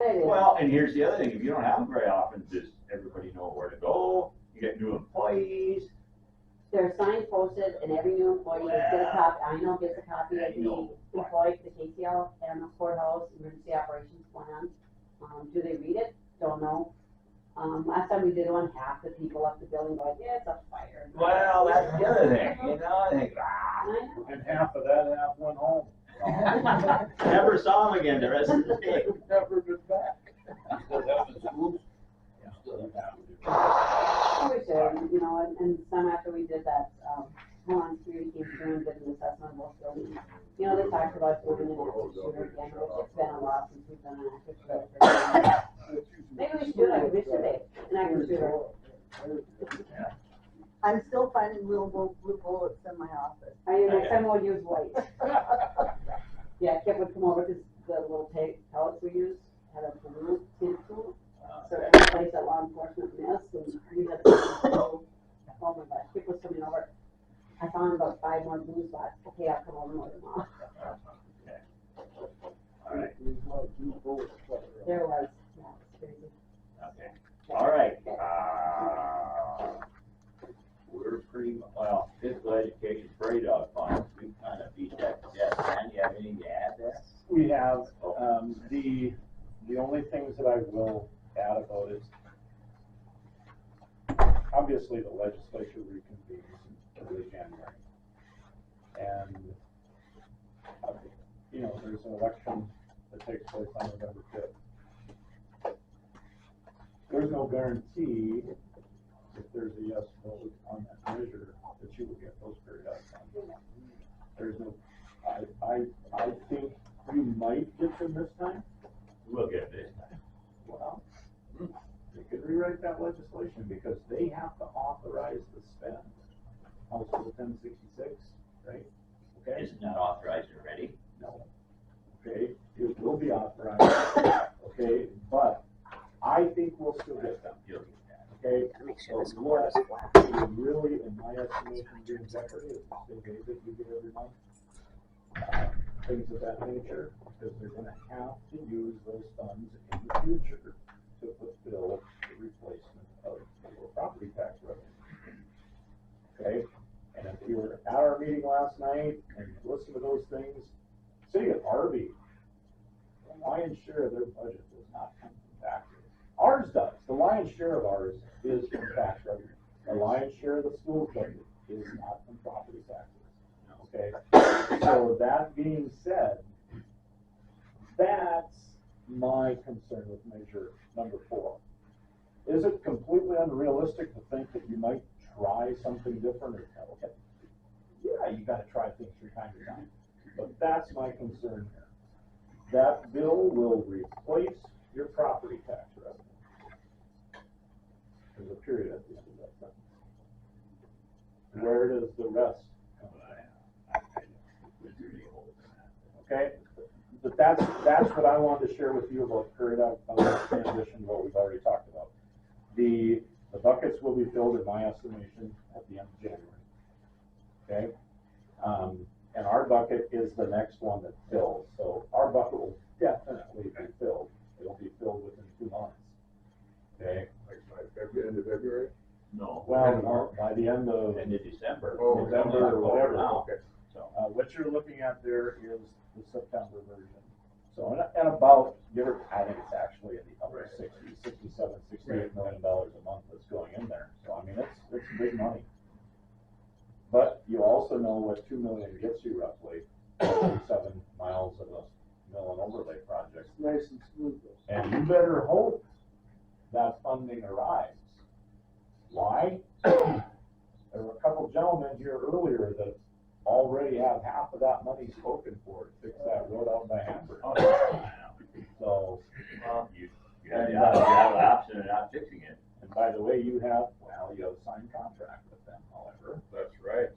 Well, and here's the other thing, if you don't have them very often, does everybody know where to go? You get new employees. There's signs posted and every new employee gets a copy, I know gets a copy of the employee for the KCL and the courthouse, emergency operations plan. Do they read it? Don't know. Last time we did one, half the people left the building going, yeah, it's a fire. Well, that's the other thing, you know, I think, And half of that half went home. never saw him again the rest of the day. Never been back. Still have the schools? Still have to. We should, you know, and some after we did that, Homeland Security came through and did an assessment of both buildings. You know, they talked about doing an active shooter again, which it's been a while since we've done an active shooter. Maybe we should do like this today, an active shooter. I'm still finding little blue bullets in my office. I mean, next time we'll use white. Yeah, Kip would come over because the little pellets we use had a blue tint to them. So every place that law enforcement missed, and we had to go, oh my gosh, Kip was coming over. I found about 5 more blue spots. Okay, I'll come over more tomorrow. All right, There was, yeah, it's crazy. okay, all right, we're pretty, well, physical education, Prairie Dog Fund, we kind of beat that to death. Dan, you have anything to add there? We have, the only things that I will add about it, obviously the legislature reconvenes in early January. And, you know, there's an election that takes place on November 5th. There's no guarantee if there's a yes vote on that measure that you will get those periodic funds. There's no, I think you might get them this time. We'll get this time. Well, they could rewrite that legislation because they have to authorize the spend. House Bill 1066, right? Okay? Isn't that authorized already? No. Okay, it will be authorized, okay, but I think we'll still get them, You'll get that. okay? So what would really, in my estimation, be in jeopardy is the state aid that you get every month. Things of that nature, because they're gonna have to use those funds in the future to fulfill the replacement of the property tax revenue. Okay, and if you were at our meeting last night and you listened to those things, City of Harvey, the lion's share of their budget does not come from taxes. Ours does. The lion's share of ours is from tax revenue. The lion's share of the school's budget is not from property taxes. Okay, so that being said, that's my concern with measure number 4. Is it completely unrealistic to think that you might try something different or okay? Yeah, you gotta try things from time to time. But that's my concern here. That bill will replace your property tax revenue. There's a period at the end of that sentence. Where does the rest come from? Okay, but that's what I wanted to share with you about Prairie Dog Fund, in addition to what we've already talked about. The buckets will be filled, in my estimation, at the end of January. Okay, and our bucket is the next one that fills. So our bucket will definitely be filled. It'll be filled within 2 months. Okay. Like end of February? No. Well, by the end of December. Oh, November or whatever. Okay. So, What you're looking at there is the September version. So, and about, I think it's actually in the upper 60, 67, $68 million a month that's going in there. So, I mean, it's big money. But you also know what $2 million gets you roughly, 7 miles of a mill and overlay project. Nice and smooth. And you better hope that funding arrives. Why? There were a couple gentlemen here earlier that already have half of that money spoken for to fix that road out by Hamburg. So, you have the option of not fixing it. and by the way, you have a signed contract with them, however. That's right.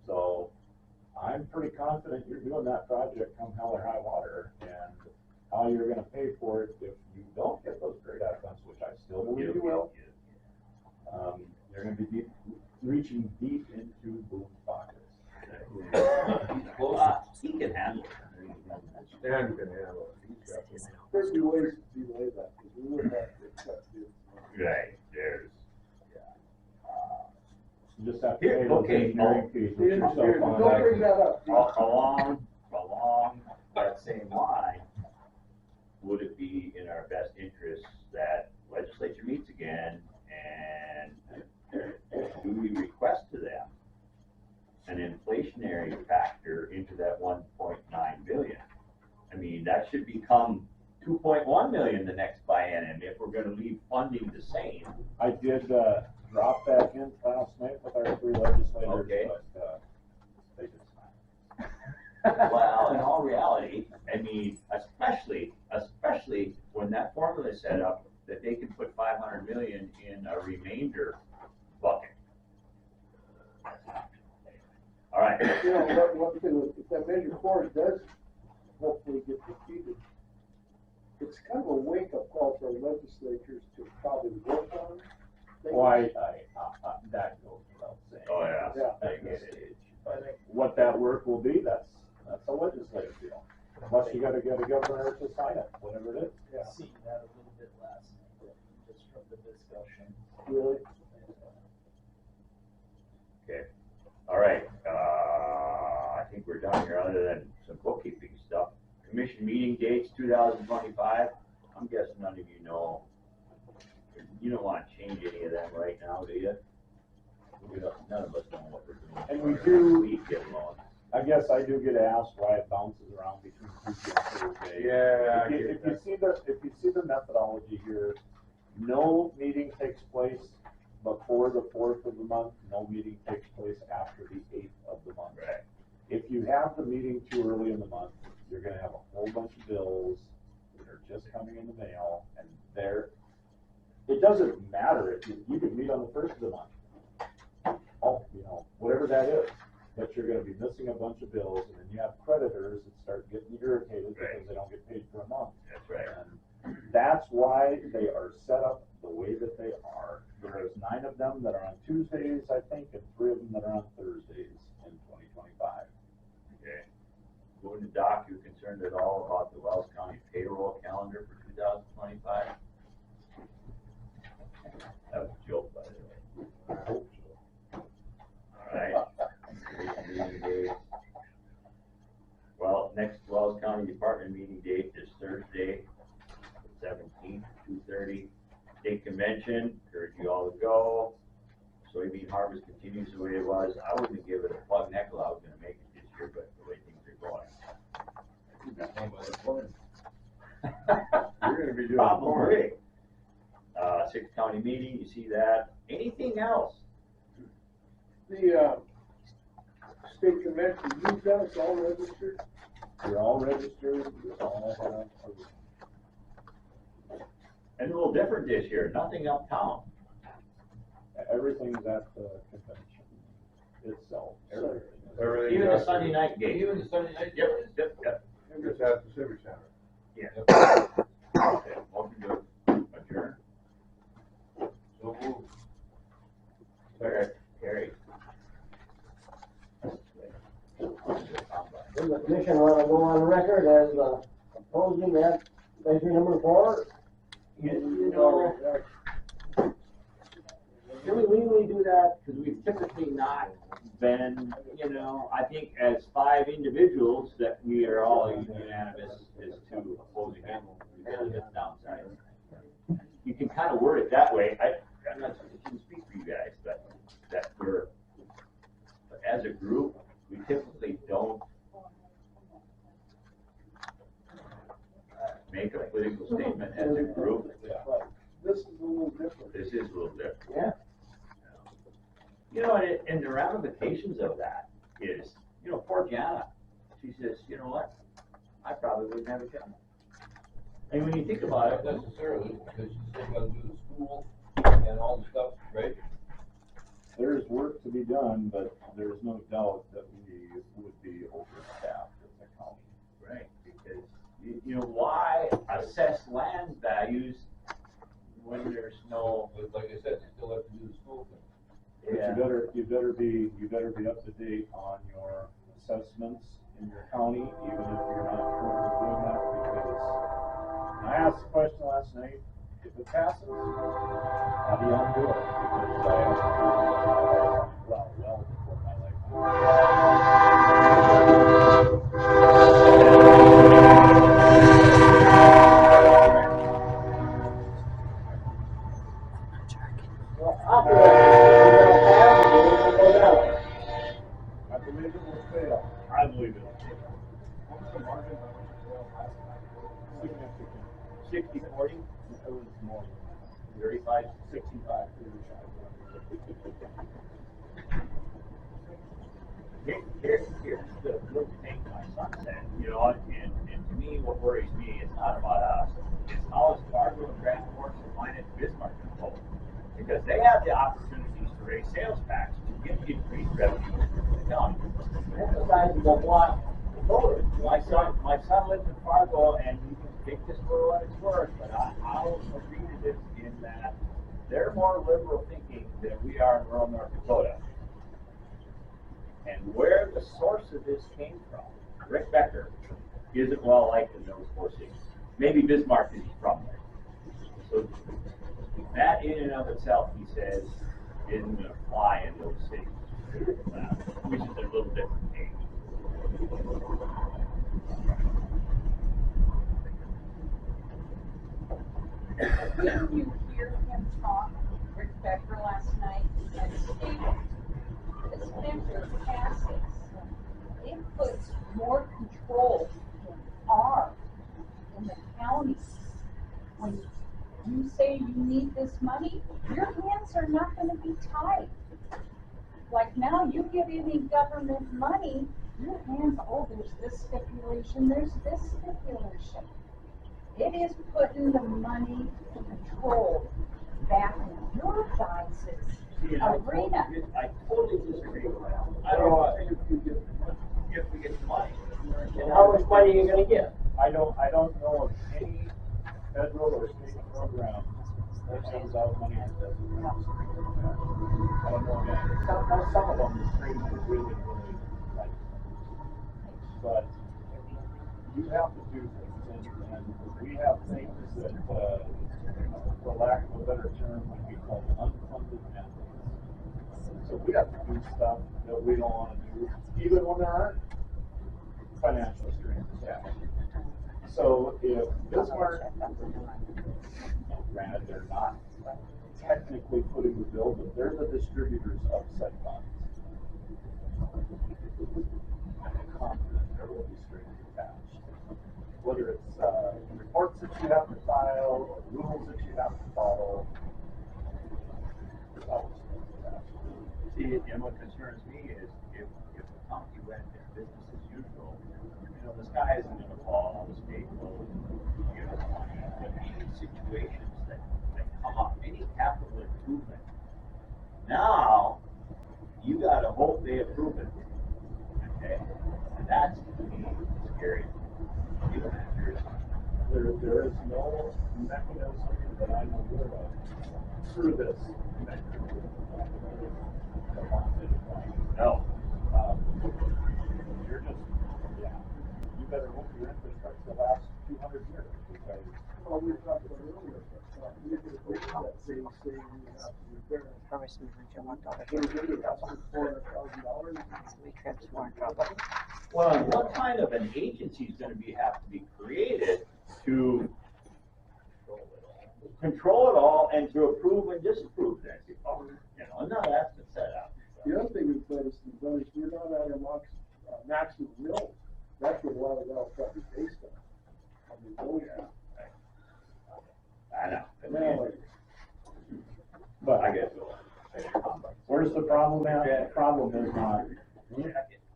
So I'm pretty confident you're doing that project come hell or high water, and how you're gonna pay for it if you don't get those great outcomes, which I still believe you will. You're gonna be reaching deep into boom pockets. He can handle it. Dan can handle it. There'd be ways to delay that, because we would have to accept it. Right, there's, You just have to Here, pay those okay, engineering fees, The which are engineer, so don't bring that up. along that same line, would it be in our best interest that legislature meets again and do we request to them an inflationary factor into that 1.9 billion? I mean, that should become 2.1 million the next biennium if we're gonna leave funding the same. I did, drop that in last night with our three legislators, Okay. but, they just. Well, in all reality, I mean, especially when that formula is set up, that they can put 500 million in a remainder bucket. All right. You know, what, if that Measure 4 does hopefully get defeated, it's kind of a wake-up call for legislatures to probably work on things. Why, that goes without saying. Oh, yeah. Yeah. I get it. I think what that work will be, that's a legislative deal. Plus you gotta get a governor to sign it, whatever it is. Yeah. Seeing that a little bit last night, just from the discussion. Really? Okay. All right. I think we're done here, other than some bookkeeping stuff. Commission meeting dates 2025. I'm guessing none of you know. You don't want to change any of them right now, do you? None of us know what we're doing. And we do- We get along. I guess I do get asked why it bounces around between Tuesday and Thursday. Yeah, I get If you see the methodology here, no meeting takes place before the 4th of the month, no meeting takes place after the 8th of the month. Right. If you have the meeting too early in the month, you're gonna have a whole bunch of bills that are just coming in the mail, and it doesn't matter if you could meet on the 1st of the month. Oh, whatever that is, but you're gonna be missing a bunch of bills, and then you have creditors that start getting irritated because Right. they don't get paid for a month. That's right. And that's why they are set up the way that they are. There's 9 of them that are on Tuesdays, I think, and 3 of them that are on Thursdays in 2025. Okay. Moving to Doc, you concerned at all about the Wells County payroll calendar for 2025? That was a joke, by the way. I hope so. All right. Meeting date. Well, next Wells County Department meeting date is Thursday, the 17th, 2:30. State Convention, encourage you all to go. Soybean harvest continues the way it was. I wouldn't give it a plug nickel. I was gonna make it this year, but the way things are going. You're gonna be doing Probably. 6 county meeting, you see that. Anything else? The, state convention, you guys all registered? You're all registered, you all have, And a little different this year, nothing uptown. everything's at the convention itself. Everything is. Everything Even the else- Sunday night game. Even the Sunday night. Yep, yep. It's at the Civic Center. Yeah. Okay, motion to adjourn. So move. Carry. Does the commission want to go on record as opposing that measure number 4? You know, do we legally do that? Because we've typically not been, I think as 5 individuals that we are all unanimous as to opposing it. Really gets downside. You can kind of word it that way. I'm not sure I can speak for you guys, but that but as a group, we typically don't make a political statement as a group. But this is a little different. This is a little different. Yeah. And the ramifications of that is, poor Jana, she says, you know what? I probably wouldn't have a job. And when you think about it, Not necessarily, because you still gotta do the school and all the stuff, right? There's work to be done, but there's no doubt that we would be overstaffed as a county. right, because, why assess land values when there's no, But like I said, you still have to do the school thing. But you better be up to date on your assessments in your county, even if you're not currently doing that, because I asked the question last night, if it passes, how do you undo it? Because I have, well before my lifetime. Well, I'll do it. It'll pass, and it'll go down. I believe it will fail. I believe it. What was the margin by which it failed last night? Significant. 60-40, It was more than 35. 65, 35. Here's the little thing my son said, you know, and to me, what worries me is not about us. It's how is Fargo and Grand Forks and Minot and Bismarck going to vote? Because they have the opportunities to raise sales tax to get increased revenue to the county. Emphasizable block voters. My son lives in Fargo, and you can take this for what it's worth, but I'll agree to this in that they're more liberal thinking than we are in rural North Dakota. And where the source of this came from, Rick Becker, isn't well liked in those four cities. Maybe Bismarck is from there. So that in and of itself, he says, isn't going to fly in those cities, which is a little different thing. Didn't you hear him talk, Rick Becker, last night, and stated, this measure passes, it puts more control in the county. When you say you need this money, your hands are not gonna be tied. Like now, you get any government money, your hands, oh, there's this stipulation, there's this stipulation. It is putting the money control back in your guys' arena. I totally disagree with that. I don't know if we get the money. And how much money are you gonna get? I don't know of any federal or state program that sends out money to this. I don't know of any. Some of them are crazy, really like. But you have to do things, and we have things that, for lack of a better term, would be called unfunded mandates. So we have to do stuff that we don't want to do, even when there aren't financial strings attached. So if Bismarck, granted they're not technically footing the bill, but they're the distributors of said funds. I'm confident there will be strings attached. Whether it's reports that you have to file or rules that you have to follow, there's always strings attached. See, and what concerns me is if the county went in business as usual, you know, the sky isn't going to fall, the state will give us money. But any situations that come up, any capital improvement, now you got to hope they approve it. Okay? And that's to me scary. There is no mechanism that I know of through this mechanism. No. You're just, you better hope your infrastructure lasts 200 years because. Well, we talked about earlier, but we could agree to that same thing, we have to repair. Well, and what kind of an agency is going to have to be created to control it all and to approve and disapprove things? You know, none of that's been set up. The other thing we've noticed is we're not at our maximum mills. That's what a lot of that stuff is based on. I mean, oh yeah. I know. But I guess. where's the problem at? The problem is not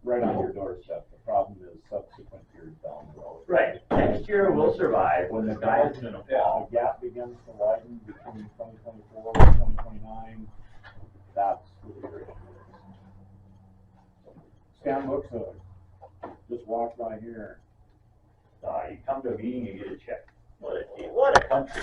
right on your doorstep. The problem is subsequent years down the road. Right. Next year we'll survive when the guy is going to fall. The gap begins to widen between 2024 and 2029. That's what the issue is. Stan looks just walk by here. You come to a meeting and get a check. What a country.